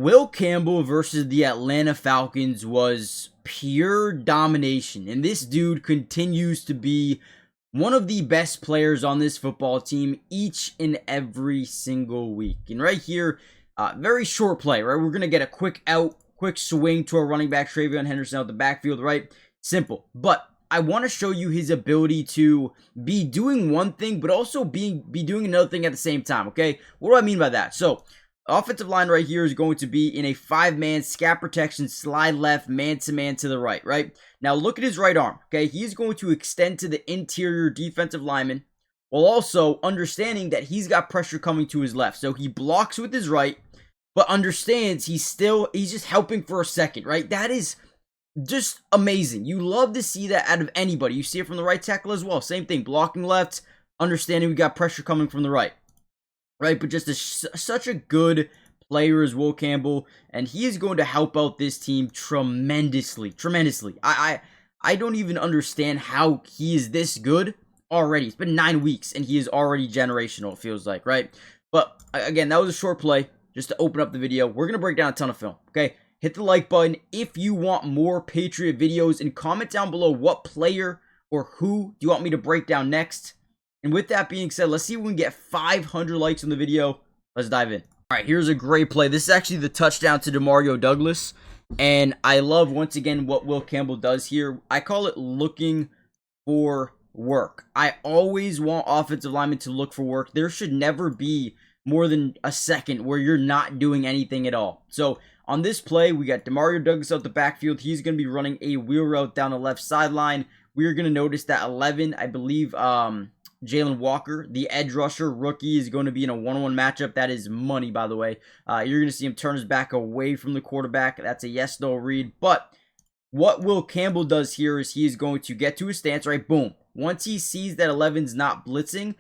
Will Campbell versus the Atlanta Falcons was pure domination, and this dude continues to be one of the best players on this football team each and every single week. And right here, very short play, right? We're going to get a quick swing to our running back, Travion Henderson out the backfield, right? Simple. But I want to show you his ability to be doing one thing, but also be doing another thing at the same time, okay? What do I mean by that? So, offensive line right here is going to be in a 5-man scat protection, slide left, man-to-man to the right? Now, look at his right arm, okay? He's going to extend to the interior defensive lineman while also understanding that he's got pressure coming to his left. So, he blocks with his right, but understands he's just helping for a second, right? That is just amazing. You love to see that out of anybody. You see it from the right tackle as well. Same thing, blocking left, understanding we got pressure coming from the right. Right, but just such a good player as Will Campbell, and he is going to help out this team tremendously. I don't even understand how he is this good already. It's been 9 weeks, and he is already generational, it feels like, right? But, again, that was a short play, just to open up the video. We're going to break down a ton of film, okay? Hit the like button if you want more Patriot videos, and comment down below what player or who do you want me to break down next. And with that being said, let's see if we can get 500 likes on the video. Let's dive in. All right, here's a great play. This is actually the touchdown to Demario Douglas. And I love, once again, what Will Campbell does here. I call it looking for work. I always want offensive linemen to look for work. There should never be more than a second where you're not doing anything at all. So on this play, we got Demario Douglas out the backfield. He's going to be running a wheel route down the left sideline. We're going to notice that 11, I believe, Jalen Walker, the edge rusher rookie, is going to be in a 1-on-1 matchup. That is money, by the way. You're going to see him turn his back away from the quarterback. That's a yes-no read. But what Will Campbell does here is he is going to get to his stance, right? Boom. Once he sees that 11's not blitzing,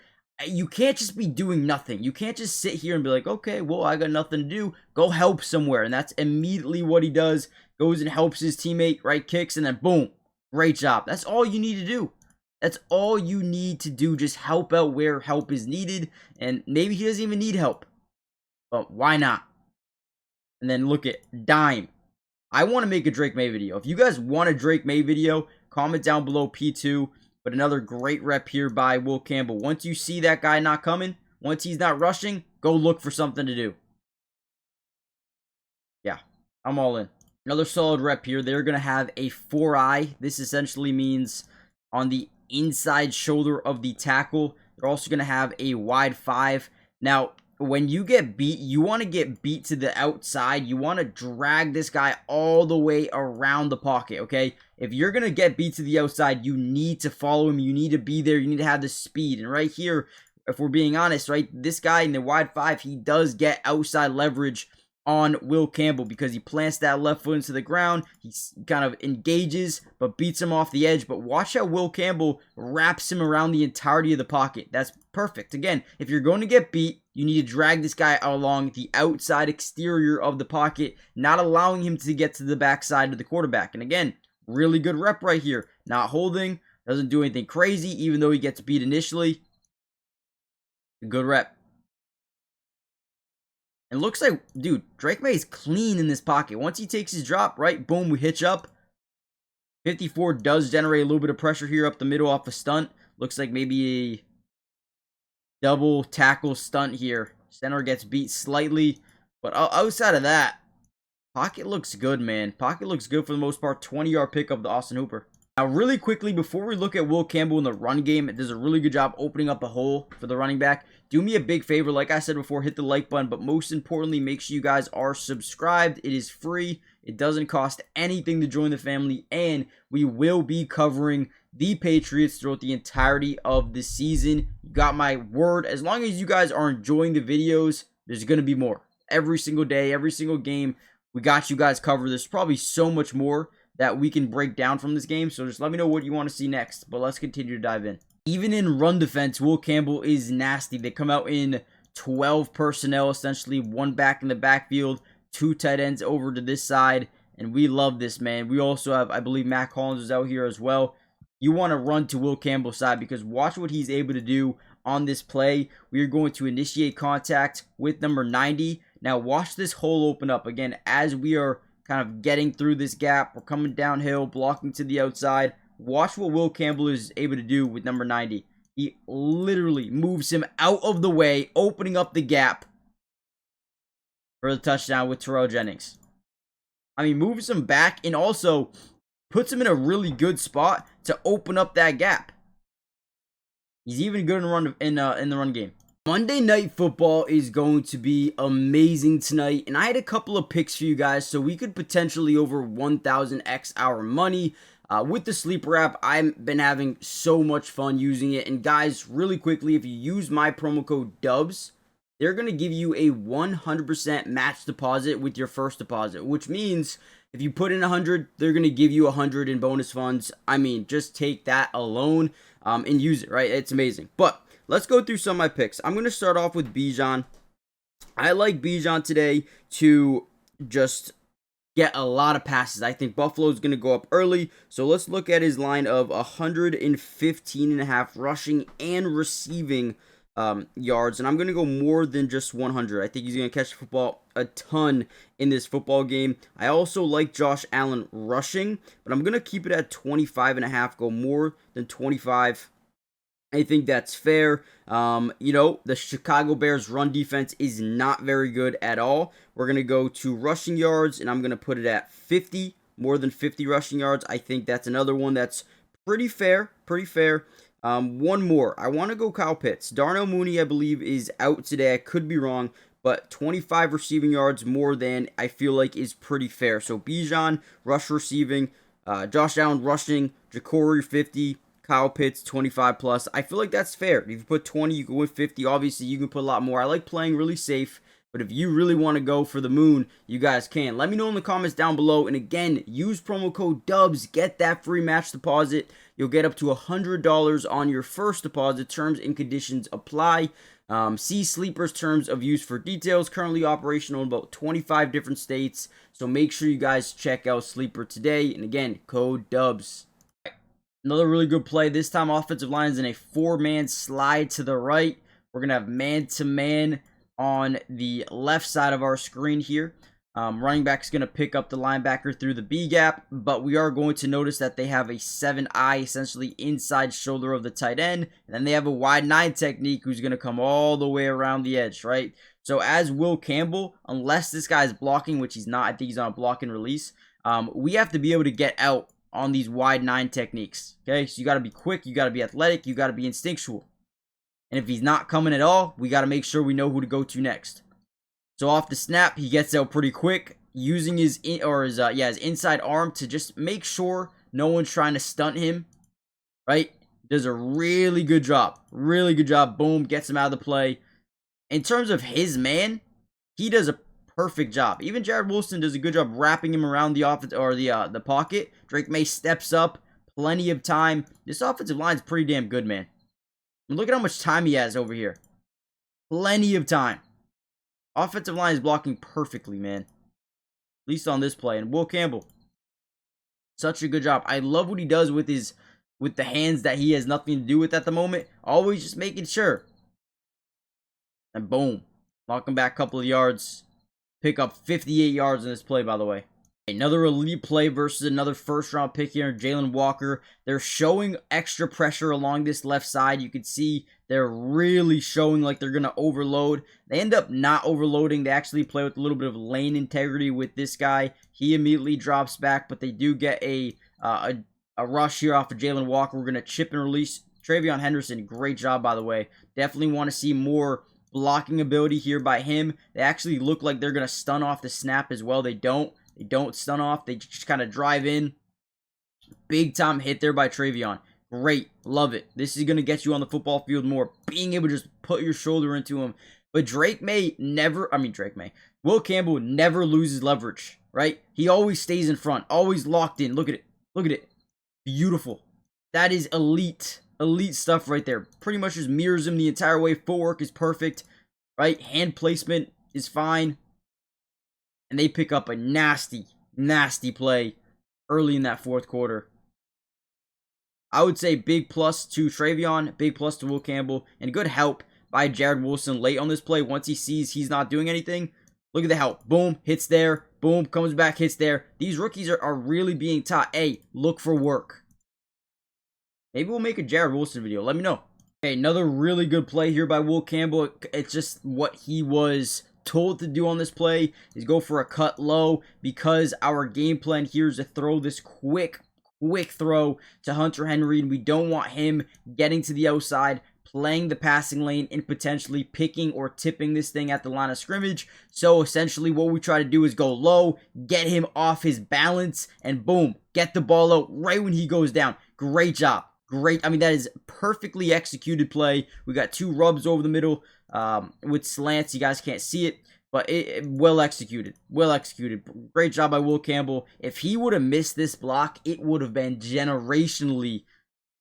you can't just be doing nothing. You can't just sit here and be like, okay, well, I got nothing to do. Go help somewhere. And that's immediately what he does. Goes and helps his teammate, right? Kicks, and then boom. Great job. That's all you need to do. That's all you need to do. Just help out where help is needed. And maybe he doesn't even need help. But why not? And then look at dime. I want to make a Drake May video. If you guys want a Drake May video, comment down below P2. But another great rep here by Will Campbell. Once you see that guy not coming, once he's not rushing, go look for something to do. Yeah, I'm all in. Another solid rep here. They're going to have a 4-eye. This essentially means on the inside shoulder of the tackle. They're also going to have a wide 5. Now, when you get beat, you want to get beat to the outside. You want to drag this guy all the way around the pocket, okay? If you're going to get beat to the outside, you need to follow him. You need to be there. You need to have the speed. And right here, if we're being honest, right, this guy in the wide 5, he does get outside leverage on Will Campbell because he plants that left foot into the ground. He kind of engages, but beats him off the edge. But watch how Will Campbell wraps him around the entirety of the pocket. That's perfect. Again, if you're going to get beat, you need to drag this guy along the outside exterior of the pocket, not allowing him to get to the backside of the quarterback. And again, really good rep right here. Not holding, doesn't do anything crazy, even though he gets beat initially. Good rep. And looks like, dude, Drake May is clean in this pocket. Once he takes his drop, right, boom, we hitch up. 54 does generate a little bit of pressure here up the middle off a stunt. Looks like maybe a double tackle stunt here. Center gets beat slightly. But outside of that, pocket looks good, man. Pocket looks good for the most part. 20-yard pickup to Austin Hooper. Now, really quickly, before we look at Will Campbell in the run game, it does a really good job opening up a hole for the running back. Do me a big favor, like I said before, hit the like button, but most importantly, make sure you guys are subscribed. It is free. It doesn't cost anything to join the family, and we will be covering the Patriots throughout the entirety of the season. You got my word. As long as you guys are enjoying the videos, there's going to be more. Every single day, every single game, we got you guys covered. There's probably so much more that we can break down from this game, so just let me know what you want to see next, but let's continue to dive in. Even in run defense, Will Campbell is nasty. They come out in 12 personnel, essentially 1 back in the backfield, 2 tight ends over to this side, and we love this, man. We also have, I believe, Matt Collins is out here as well. You want to run to Will Campbell's side because watch what he's able to do on this play. We are going to initiate contact with number 90. Now watch this hole open up again as we are kind of getting through this gap. We're coming downhill, blocking to the outside. Watch what Will Campbell is able to do with number 90. He literally moves him out of the way, opening up the gap for the touchdown with Terrell Jennings. I mean, moves him back and also puts him in a really good spot to open up that gap. He's even good in the run game. Monday Night Football is going to be amazing tonight, and I had a couple of picks for you guys, so we could potentially over 1,000x our money. With the sleeper app, I've been having so much fun using it. And guys, really quickly, if you use my promo code DUBS, they're going to give you a 100% match deposit with your first deposit, which means if you put in 100, they're going to give you 100 in bonus funds. I mean, just take that alone and use it, right? It's amazing. But let's go through some of my picks. I'm going to start off with Bijan. I like Bijan today to just get a lot of passes. I think Buffalo's going to go up early. So let's look at his line of 115.5 rushing and receiving yards. And I'm going to go more than just 100. I think he's going to catch the football a ton in this football game. I also like Josh Allen rushing, but I'm going to keep it at 25.5. Go more than 25. I think that's fair. The Chicago Bears run defense is not very good at all. We're going to go to rushing yards, and I'm going to put it at 50, more than 50 rushing yards. I think that's another one that's pretty fair, one more. I want to go Kyle Pitts. Darnell Mooney, I believe, is out today. I could be wrong, but 25 receiving yards more than I feel like is pretty fair. So Bijan, rush receiving, Josh Allen rushing, Jacory 50, Kyle Pitts 25 plus. I feel like that's fair. If you put 20, you can win 50. Obviously, you can put a lot more. I like playing really safe, but if you really want to go for the moon, you guys can. Let me know in the comments down below. And again, use promo code DUBS. Get that free match deposit. You'll get up to $100 on your first deposit. Terms and conditions apply. See Sleeper's terms of use for details. Currently operational in about 25 different states. So make sure you guys check out Sleeper today. And again, code DUBS. Another really good play. This time, offensive line is in a 4-man slide to the right. We're going to have man-to-man on the left side of our screen here. Running back's going to pick up the linebacker through the B gap, but we are going to notice that they have a 7-eye, essentially inside shoulder of the tight end. And then they have a wide 9 technique who's going to come all the way around the edge, right? So as Will Campbell, unless this guy's blocking, which he's not, I think he's on a block and release, we have to be able to get out on these wide 9 techniques. Okay, so you got to be quick, you got to be athletic, you got to be instinctual. And if he's not coming at all, we got to make sure we know who to go to next. So off the snap, he gets out pretty quick, using his inside arm to just make sure no one's trying to stunt him. Right? Does a really good job. Really good job. Boom, gets him out of the play. In terms of his man, he does a perfect job. Even Jared Wilson does a good job wrapping him around the offense or the pocket. Drake May steps up, plenty of time. This offensive line is pretty damn good, man. And look at how much time he has over here. Plenty of time. Offensive line is blocking perfectly, man. At least on this play. And Will Campbell, such a good job. I love what he does with the hands that he has nothing to do with at the moment. Always just making sure. And boom, knock him back a couple of yards. Pick up 58 yards in this play, by the way. Another elite play versus another first-round pick here, Jalen Walker. They're showing extra pressure along this left side. You can see they're really showing like they're going to overload. They end up not overloading. They actually play with a little bit of lane integrity with this guy. He immediately drops back, but they do get a rush here off of Jalen Walker. We're going to chip and release. Travion Henderson, great job, by the way. Definitely want to see more blocking ability here by him. They actually look like they're going to stun off the snap as well. They don't. They don't stun off. They just kind of drive in. Big time hit there by Travion. Great. Love it. This is going to get you on the football field more. Being able to just put your shoulder into him. But Will Campbell never loses leverage, right? He always stays in front. Always locked in. Look at it. Look at it. Beautiful. That is elite. Elite stuff right there. Pretty much just mirrors him the entire way. Footwork is perfect, right? Hand placement is fine. And they pick up a nasty, nasty play early in that fourth quarter. I would say big plus to Travion, big plus to Will Campbell, and good help by Jared Wilson late on this play. Once he sees he's not doing anything, Look at the help. Boom, hits there. Boom, comes back, hits there. These rookies are really being taught, hey, look for work. Maybe we'll make a Jared Wilson video. Let me know. Okay, another really good play here by Will Campbell. It's just what he was told to do on this play is go for a cut low, because our game plan here is to throw this quick throw to Hunter Henry, and we don't want him getting to the outside, playing the passing lane, and potentially picking or tipping this thing at the line of scrimmage. So essentially what we try to do is go low, get him off his balance, and boom, get the ball out right when he goes down. Great job. Great. I mean, that is perfectly executed play. We got 2 rubs over the middle with slants. You guys can't see it, but well executed. Well executed. Great job by Will Campbell. If he would have missed this block, it would have been generationally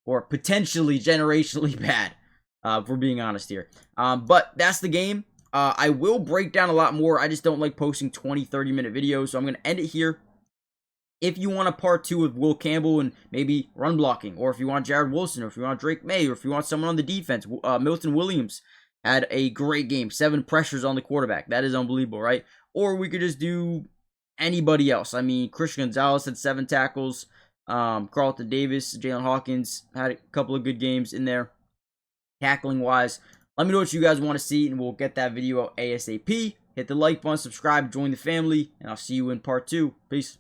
or potentially generationally bad, if we're being honest here. But that's the game. I will break down a lot more. I just don't like posting 20, 30-minute videos, so I'm going to end it here. If you want a part 2 of Will Campbell and maybe run blocking, or if you want Jared Wilson, or if you want Drake May, or if you want someone on the defense, Milton Williams had a great game. 7 pressures on the quarterback. That is unbelievable, right? Or we could just do anybody else. I mean, Christian Gonzalez had 7 tackles. Carlton Davis, Jalen Hawkins had a couple of good games in there, tackling-wise. Let me know what you guys want to see, and we'll get that video out ASAP. Hit the like button, subscribe, join the family, and I'll see you in part 2. Peace.